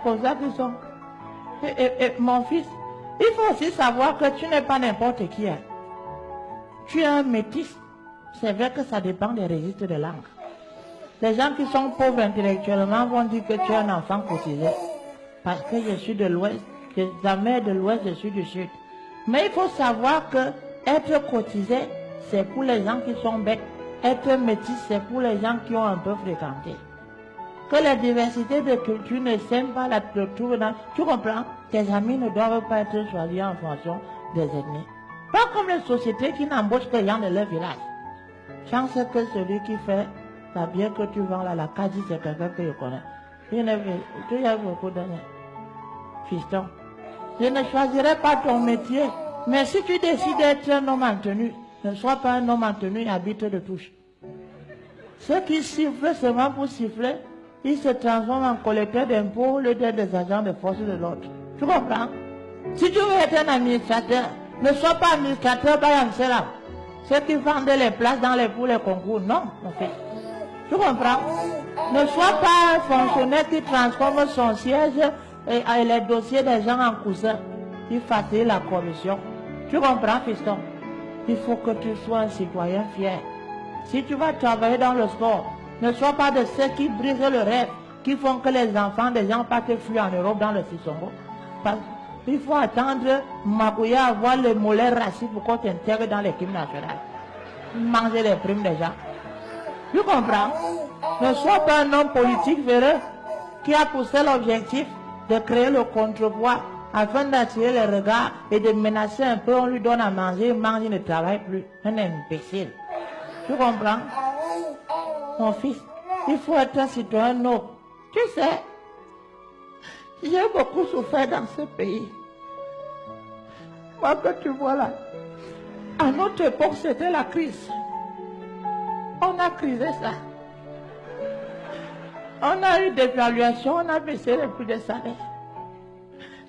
Pour ça qu'ils sont. Et mon fils, il faut aussi savoir que tu n'es pas n'importe qui. Hein. Tu es un métis. C'est vrai que ça dépend des registres de langue. Les gens qui sont pauvres intellectuellement vont dire que tu es un enfant cotisé. Parce que je suis de l'ouest, que ta mère est de l'ouest, je suis du sud. Mais il faut savoir que être cotisé, c'est pour les gens qui sont bêtes. Être métis, c'est pour les gens qui ont un peu fréquenté. Que la diversité de culture ne sème pas la culture. Tu comprends? Tes amis ne doivent pas être choisis en fonction des ethnies. Pas comme les sociétés qui n'embauchent que les gens de leur village. Chance que celui qui fait la bière que tu vends là, la Kadi, c'est quelqu'un que je connais. Tu y as beaucoup d'années. Fiston, je ne choisirai pas ton métier. Mais si tu décides d'être un homme en tenue, ne sois pas un homme en tenue et habite de touche. Ceux qui sifflent seulement pour siffler, ils se transforment en collecteurs d'impôts au lieu d'être des agents de force de l'ordre. Tu comprends? Si tu veux être un administrateur, ne sois pas administrateur par là. Ceux qui vendent les places pour les concours, non, mon fils. Tu comprends? Ne sois pas un fonctionnaire qui transforme son siège et les dossiers des gens en coussins. Il facilite la corruption. Tu comprends, fiston? Il faut que tu sois un citoyen fier. Si tu vas travailler dans le sport, ne sois pas de ceux qui brisent le rêve, qui font que les enfants des gens partent fuir en Europe dans le Sissongo. Il faut attendre Makuya avoir le mollet raciste pour qu'on t'intègre dans l'équipe nationale. Manger les primes des gens. Tu comprends? Ne sois pas un homme politique véreux qui a pour seul objectif de créer le contrepoids afin d'attirer les regards et de menacer un peu. On lui donne à manger, il mange, il ne travaille plus. Un imbécile. Tu comprends? Mon fils, il faut être un citoyen noble. Tu sais, j'ai beaucoup souffert dans ce pays. Moi que tu vois là, à notre époque, c'était la crise. On a crisé ça. On a eu des évaluations, on a baissé les prix des salaires.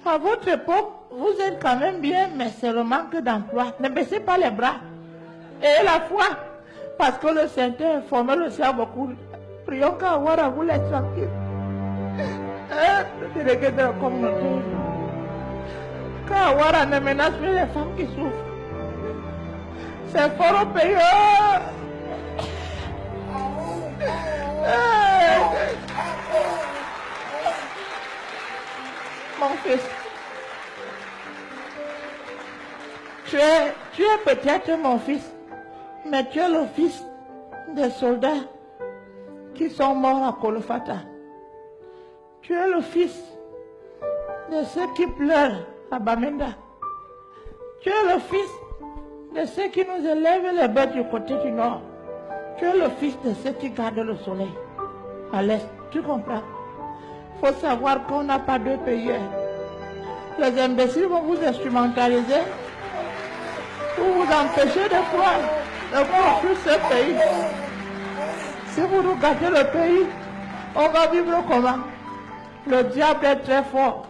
À votre époque, vous êtes quand même bien, mais c'est le manque d'emploi. Ne baissez pas les bras. Et la foi, parce que le Saint-Esprit informé le ciel beaucoup. Prions qu'à voir à vous les tranquilles. Le délégué de la communauté. Qu'à voir à menace les femmes qui souffrent. C'est fort au pays. Mon fils, tu es peut-être mon fils, mais tu es le fils des soldats qui sont morts à Kolofata. Tu es le fils de ceux qui pleurent à Bamenda. Tu es le fils de ceux qui nous élèvent les bêtes du côté du nord. Tu es le fils de ceux qui gardent le soleil à l'est. Tu comprends? Il faut savoir qu'on n'a pas deux pays. Les imbéciles vont vous instrumentaliser pour vous empêcher de croire plus ce pays. Si vous nous gâtez le pays, on va vivre comment? Le diable est très fort.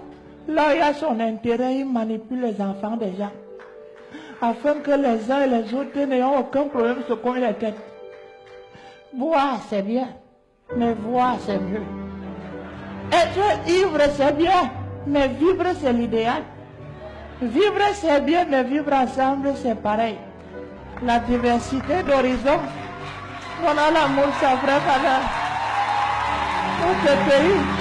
Là, il y a son intérêt, il manipule les enfants des gens. Afin que les uns et les autres n'aient aucun problème se cognent la tête. Boire, c'est bien, mais voir, c'est mieux. Être ivre, c'est bien, mais vivre, c'est l'idéal. Vivre, c'est bien, mais vivre ensemble, c'est pareil. La diversité d'horizons, on a l'amour, ça ferait valeur. Notre pays.